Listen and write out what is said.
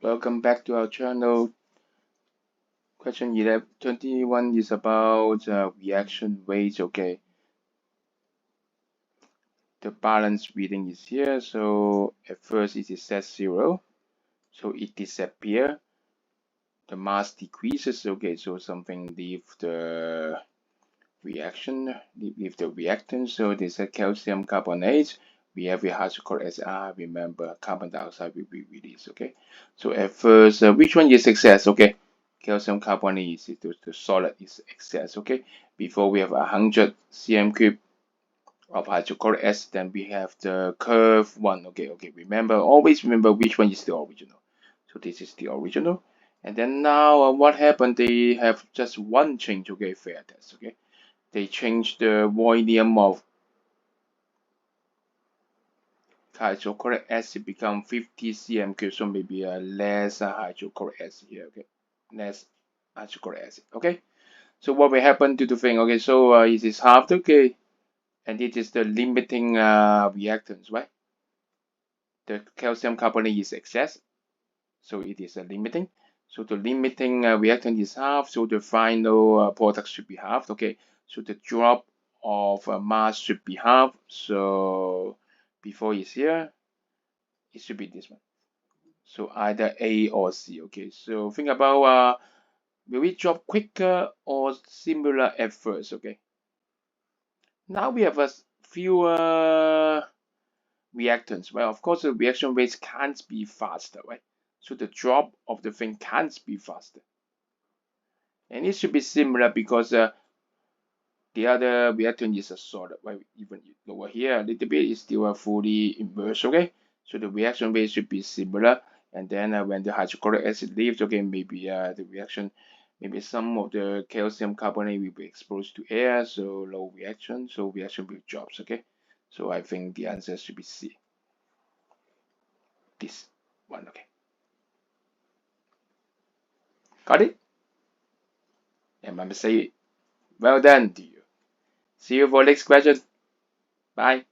Welcome back to our channel. Question 21 is about reaction rates. Okay, the balance reading is here. So at first it is set 0, so it disappears. The mass decreases. Okay, so something leave the reaction, leave the reactant. So this is calcium carbonate. We have a hydrochloric acid. Remember, carbon dioxide will be released. Okay, so at first, which one is excess? Okay, calcium carbonate is the solid is excess. Okay, before we have 100 cm cube of hydrochloric acid, then we have the curve one. Okay, remember, always remember which one is the original. So this is the original. And then now what happened? They have just one change. Okay, fair test. Okay, they changed the volume of hydrochloric acid become 50 cm cube, so maybe less hydrochloric acid here. Okay, less hydrochloric acid. Okay, so what will happen to the thing? Okay, so it is halved. Okay, and it is the limiting reactants, right? The calcium carbonate is excess, so it is limiting. So the limiting reactant is half, so the final product should be halved. Okay, so the drop of mass should be half. So before is here, it should be this one. So either A or C. Okay, so think about will it drop quicker or similar at first? Okay, now we have a fewer reactants. Well, of course, the reaction rates can't be faster, right? So the drop of the thing can't be faster. And it should be similar because the other reactant is a solid, right? Even over here, a little bit is still fully immersed, okay? So the reaction rate should be similar. And then when the hydrochloric acid leaves, okay, maybe the reaction, maybe some of the calcium carbonate will be exposed to air, so low reaction, so reaction rate drops, okay? So I think the answer should be C. This one, okay. Got it? Remember, say it. Well done to you. See you for next question. Bye.